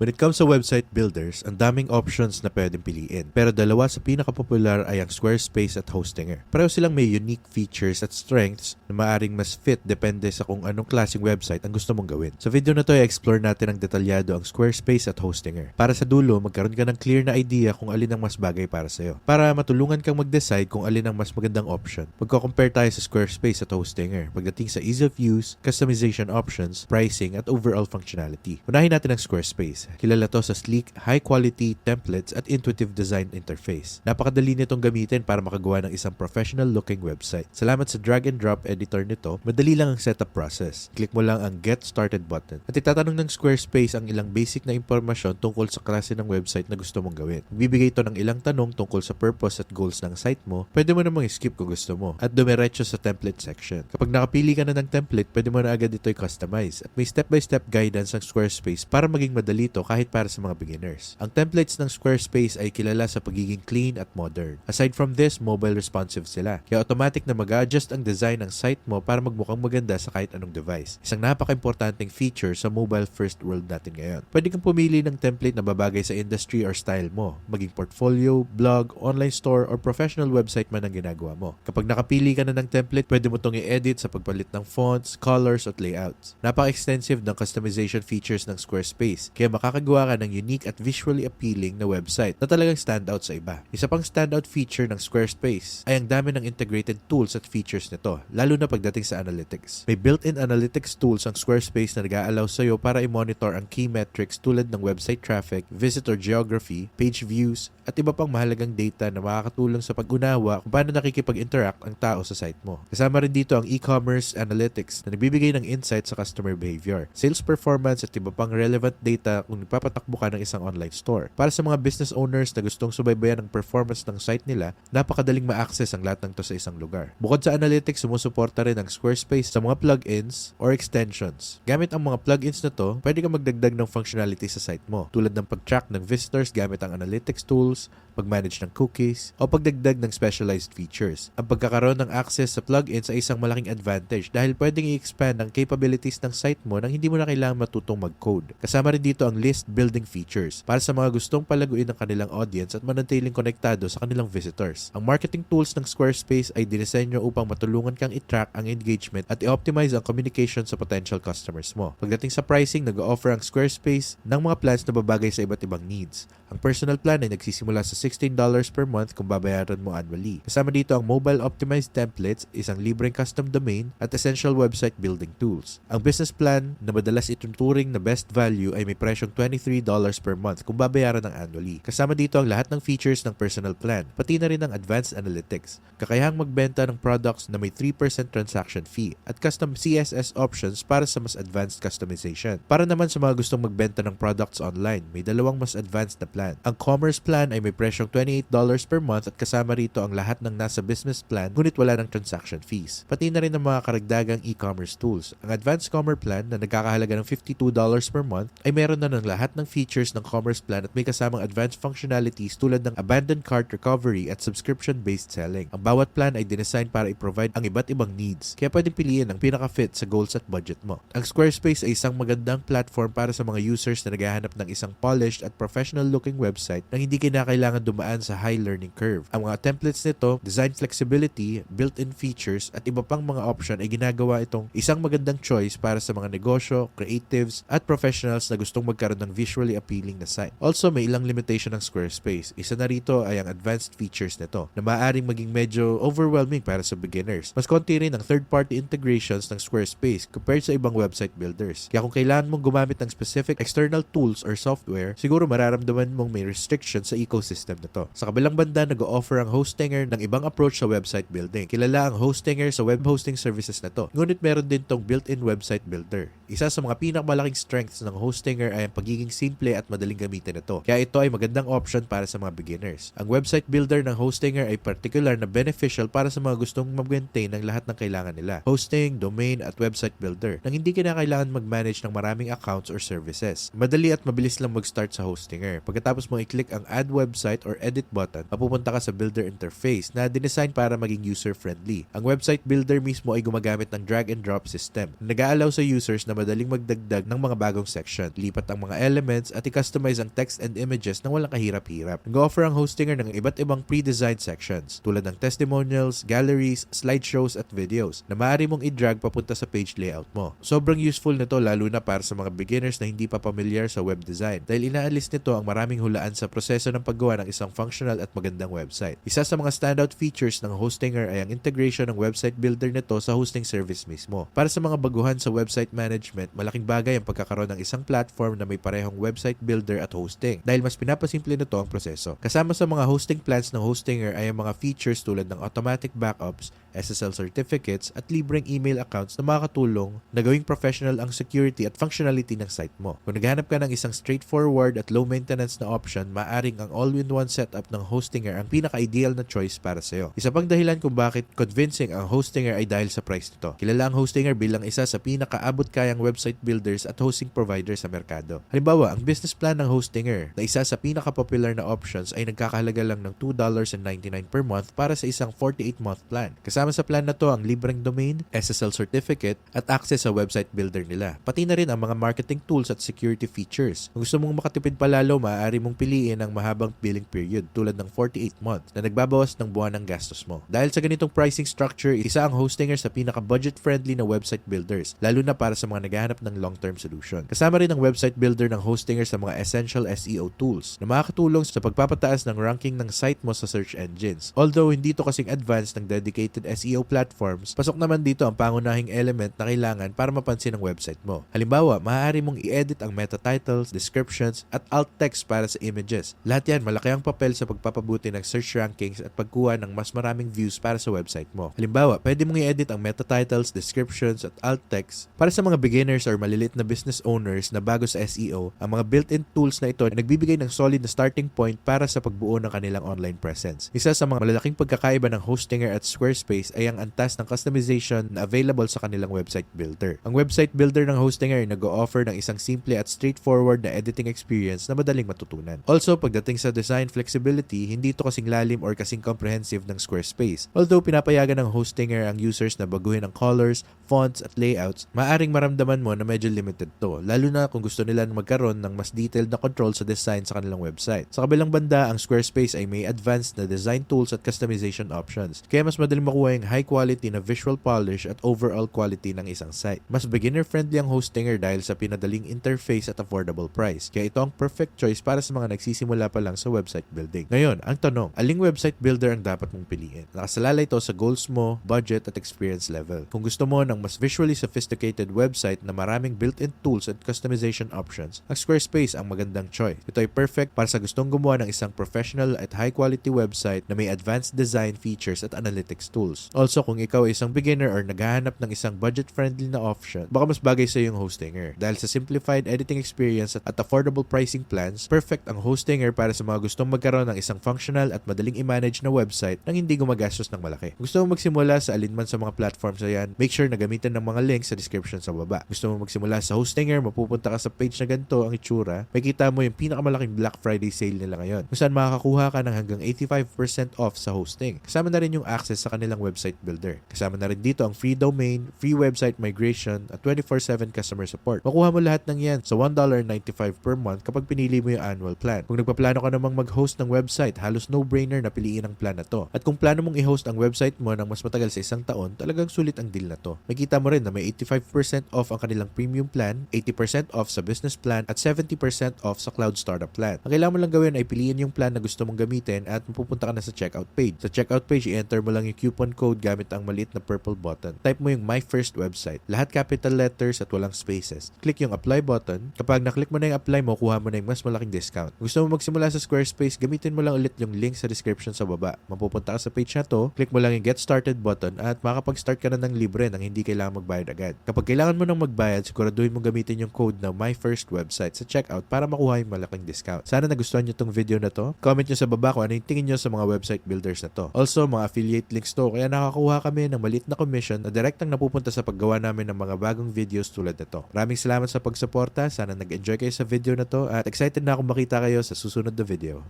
When it comes sa website builders, ang daming options na pwedeng piliin. Pero dalawa sa pinakapopular ay ang Squarespace at Hostinger. Pareho silang may unique features at strengths na maaring mas fit depende sa kung anong klaseng website ang gusto mong gawin. Sa video na to, i-explore natin ang detalyado ang Squarespace at Hostinger. Para sa dulo, magkaroon ka ng clear na idea kung alin ang mas bagay para sa'yo. Para matulungan kang mag-decide kung alin ang mas magandang option. Magko-compare tayo sa Squarespace at Hostinger pagdating sa ease of use, customization options, pricing, at overall functionality. Unahin natin ang Squarespace. Kilala to sa sleek, high-quality templates at intuitive design interface. Napakadali nitong gamitin para makagawa ng isang professional-looking website. Salamat sa drag-and-drop editor nito, madali lang ang setup process. Click mo lang ang Get Started button. At itatanong ng Squarespace ang ilang basic na impormasyon tungkol sa klase ng website na gusto mong gawin. Bibigay ito ng ilang tanong tungkol sa purpose at goals ng site mo. Pwede mo namang skip kung gusto mo. At dumiretso sa template section. Kapag nakapili ka na ng template, pwede mo na agad ito i-customize. At may step-by-step guidance ang Squarespace para maging madali ito kahit para sa mga beginners. Ang templates ng Squarespace ay kilala sa pagiging clean at modern. Aside from this, mobile responsive sila. Kaya automatic na mag-adjust ang design ng site mo para magmukhang maganda sa kahit anong device. Isang napaka-importanting feature sa mobile first world natin ngayon. Pwede kang pumili ng template na babagay sa industry or style mo, maging portfolio, blog, online store, or professional website man ang ginagawa mo. Kapag nakapili ka na ng template, pwede mo itong i-edit sa pagpalit ng fonts, colors, at layouts. Napaka-extensive ng customization features ng Squarespace, kaya makakagawa ka ng unique at visually appealing na website na talagang standout sa iba. Isa pang standout feature ng Squarespace ay ang dami ng integrated tools at features nito, lalo na pagdating sa analytics. May built-in analytics tools ang Squarespace na nag-aalaw sa iyo para i-monitor ang key metrics tulad ng website traffic, visitor geography, page views, at iba pang mahalagang data na makakatulong sa pag-unawa kung paano nakikipag-interact ang tao sa site mo. Kasama rin dito ang e-commerce analytics na nagbibigay ng insight sa customer behavior, sales performance at iba pang relevant data kung nagpapatakbo ka ng isang online store. Para sa mga business owners na gustong subaybayan ang performance ng site nila, napakadaling ma-access ang lahat ng to sa isang lugar. Bukod sa analytics, sumusuporta rin ang Squarespace sa mga plugins or extensions. Gamit ang mga plugins na to, pwede ka magdagdag ng functionality sa site mo, tulad ng pag-track ng visitors gamit ang analytics tools, pag-manage ng cookies, o pagdagdag ng specialized features. Ang pagkakaroon ng access sa plugins ay isang malaking advantage dahil pwedeng i-expand ang capabilities ng site mo nang hindi mo na kailangan matutong mag-code. Kasama rin dito ang list building features para sa mga gustong palaguin ng kanilang audience at manatiling konektado sa kanilang visitors. Ang marketing tools ng Squarespace ay dinisenyo upang matulungan kang i-track ang engagement at i-optimize ang communication sa potential customers mo. Pagdating sa pricing, nag-o-offer ang Squarespace ng mga plans na babagay sa iba't ibang needs. Ang personal plan ay nagsisimula sa $16 per month kung babayaran mo annually. Kasama dito ang mobile optimized templates, isang libreng custom domain, at essential website building tools. Ang business plan na madalas ituturing na best value ay may presyong $23 per month kung babayaran ng annually. Kasama dito ang lahat ng features ng personal plan, pati na rin ang advanced analytics. Kakayahang magbenta ng products na may 3% transaction fee at custom CSS options para sa mas advanced customization. Para naman sa mga gustong magbenta ng products online, may dalawang mas advanced na plan. Ang commerce plan ay may presyong $28 per month at kasama rito ang lahat ng nasa business plan ngunit wala ng transaction fees. Pati na rin ang mga karagdagang e-commerce tools. Ang advanced commerce plan na nagkakahalaga ng $52 per month ay meron na ng lahat ng features ng commerce plan at may kasamang advanced functionalities tulad ng abandoned cart recovery at subscription-based selling. Ang bawat plan ay dinesign para i-provide ang iba't ibang needs, kaya pwedeng piliin ang pinaka-fit sa goals at budget mo. Ang Squarespace ay isang magandang platform para sa mga users na naghahanap ng isang polished at professional-looking website na hindi kinakailangan dumaan sa high learning curve. Ang mga templates nito, design flexibility, built-in features, at iba pang mga option ay ginagawa itong isang magandang choice para sa mga negosyo, creatives, at professionals na gustong magkaroon ng visually appealing na site. Also, may ilang limitation ng Squarespace. Isa na rito ay ang advanced features nito na maaaring maging medyo overwhelming para sa beginners. Mas konti rin ang third-party integrations ng Squarespace compared sa ibang website builders. Kaya kung kailangan mong gumamit ng specific external tools or software, siguro mararamdaman mong may restriction sa ecosystem na to. Sa kabilang banda, nag-o-offer ang Hostinger ng ibang approach sa website building. Kilala ang Hostinger sa web hosting services na to. Ngunit meron din tong built-in website builder. Isa sa mga pinakamalaking strengths ng Hostinger ay ang pagiging simple at madaling gamitin nito. Kaya ito ay magandang option para sa mga beginners. Ang website builder ng Hostinger ay particular na beneficial para sa mga gustong mag-maintain ng lahat ng kailangan nila. Hosting, domain, at website builder nang hindi kinakailangan mag-manage ng maraming accounts or services. Madali at mabilis lang mag-start sa Hostinger. Pagkatapos mo i-click ang Add Website or Edit button, mapupunta ka sa Builder interface na dinesign para maging user-friendly. Ang website builder mismo ay gumagamit ng drag and drop system na nag-aalaw sa users na madaling magdagdag ng mga bagong section, lipat ang mga mga elements at i-customize ang text and images nang walang kahirap-hirap. Nag-offer ang Hostinger ng iba't ibang pre-designed sections tulad ng testimonials, galleries, slideshows at videos na maaari mong i-drag papunta sa page layout mo. Sobrang useful nito lalo na para sa mga beginners na hindi pa familiar sa web design dahil inaalis nito ang maraming hulaan sa proseso ng paggawa ng isang functional at magandang website. Isa sa mga standout features ng Hostinger ay ang integration ng website builder nito sa hosting service mismo. Para sa mga baguhan sa website management, malaking bagay ang pagkakaroon ng isang platform na may parehong website builder at hosting dahil mas pinapasimple nito ang proseso. Kasama sa mga hosting plans ng Hostinger ay ang mga features tulad ng automatic backups, SSL certificates at libreng email accounts na makakatulong na gawing professional ang security at functionality ng site mo. Kung naghanap ka ng isang straightforward at low maintenance na option, maaring ang all-in-one setup ng Hostinger ang pinaka-ideal na choice para sa'yo. Isa pang dahilan kung bakit convincing ang Hostinger ay dahil sa price nito. Kilala ang Hostinger bilang isa sa pinaka-abot kayang website builders at hosting providers sa merkado. Halimbawa, ang business plan ng Hostinger na isa sa pinaka-popular na options ay nagkakahalaga lang ng $2.99 per month para sa isang 48-month plan. Kasama sa plan na to ang libreng domain, SSL certificate at access sa website builder nila. Pati na rin ang mga marketing tools at security features. Kung gusto mong makatipid pa lalo, maaari mong piliin ang mahabang billing period tulad ng 48 months na nagbabawas ng buwan ng gastos mo. Dahil sa ganitong pricing structure, isa ang Hostinger sa pinaka-budget-friendly na website builders, lalo na para sa mga naghahanap ng long-term solution. Kasama rin ang website builder ng Hostinger sa mga essential SEO tools na makakatulong sa pagpapataas ng ranking ng site mo sa search engines. Although hindi to kasing advanced ng dedicated SEO platforms, pasok naman dito ang pangunahing element na kailangan para mapansin ang website mo. Halimbawa, maaari mong i-edit ang meta titles, descriptions at alt text para sa images. Lahat yan malaki ang papel sa pagpapabuti ng search rankings at pagkuha ng mas maraming views para sa website mo. Halimbawa, pwede mong i-edit ang meta titles, descriptions at alt text para sa mga beginners or malilit na business owners na bago sa SEO. Ang mga built-in tools na ito ay nagbibigay ng solid na starting point para sa pagbuo ng kanilang online presence. Isa sa mga malalaking pagkakaiba ng Hostinger at Squarespace ay ang antas ng customization na available sa kanilang website builder. Ang website builder ng Hostinger ay nag-o-offer ng isang simple at straightforward na editing experience na madaling matutunan. Also, pagdating sa design flexibility, hindi ito kasing lalim or kasing comprehensive ng Squarespace. Although pinapayagan ng Hostinger ang users na baguhin ang colors, fonts at layouts, maaring maramdaman mo na medyo limited to, lalo na kung gusto nila magkaroon ng mas detailed na control sa design sa kanilang website. Sa kabilang banda, ang Squarespace ay may advanced na design tools at customization options, kaya mas madaling makuha yung high quality na visual polish at overall quality ng isang site. Mas beginner-friendly ang Hostinger dahil sa pinadaling interface at affordable price, kaya ito ang perfect choice para sa mga nagsisimula pa lang sa website building. Ngayon, ang tanong, aling website builder ang dapat mong piliin? Nakasalalay ito sa goals mo, budget at experience level. Kung gusto mo ng mas visually sophisticated website na maraming built-in tools at customization options, ang Squarespace ang magandang choice. Ito ay perfect para sa gustong gumawa ng isang professional at high-quality website na may advanced design features at analytics tools. Also, kung ikaw ay isang beginner or naghahanap ng isang budget-friendly na option, baka mas bagay sa yung Hostinger. Dahil sa simplified editing experience at affordable pricing plans, perfect ang Hostinger para sa mga gustong magkaroon ng isang functional at madaling i-manage na website nang hindi gumagastos ng malaki. Gusto mo magsimula sa alinman sa mga platforms na yan, make sure na gamitin ng mga links sa description sa baba. Gusto mo magsimula sa Hostinger, mapupunta ka sa page na ganito ang itsura, makikita mo yung pinakamalaking Black Friday sale nila ngayon, kung saan makakakuha ka ng hanggang 85% off sa hosting. Kasama na rin yung access sa kanilang website builder. Kasama na rin dito ang free domain, free website migration at 24/7 customer support. Makuha mo lahat ng yan sa $1.95 per month kapag pinili mo yung annual plan. Kung nagpaplano ka namang mag-host ng website, halos no-brainer na piliin ang plan na to. At kung plano mong i-host ang website mo ng mas matagal sa isang taon, talagang sulit ang deal na to. Makita mo rin na may 85% off ang kanilang premium plan, 80% off sa business plan at 70% off sa cloud startup plan. Ang kailangan mo lang gawin ay piliin yung plan na gusto mong gamitin at mapupunta ka na sa checkout page. Sa checkout page, i-enter mo lang yung coupon code gamit ang maliit na purple button. Type mo yung My First Website. Lahat capital letters at walang spaces. Click yung apply button. Kapag naklik mo na yung apply mo, kuha mo na yung mas malaking discount. Kung gusto mo magsimula sa Squarespace, gamitin mo lang ulit yung link sa description sa baba. Mapupunta ka sa page na to, click mo lang yung Get Started button at makakapag-start ka na ng libre nang hindi kailangan magbayad agad. Kapag kailangan mo nang magbayad, siguraduhin mo gamitin yung code na My First Website sa checkout para makuha yung malaking discount. Sana nagustuhan nyo tong video na to. Comment nyo sa baba kung ano yung tingin nyo sa mga website builders na to. Also, mga affiliate links to, kaya nakakuha kami ng maliit na commission na direktang napupunta sa paggawa namin ng mga bagong videos tulad nito. Maraming salamat sa pagsuporta. Sana nag-enjoy kayo sa video na to at excited na akong makita kayo sa susunod na video.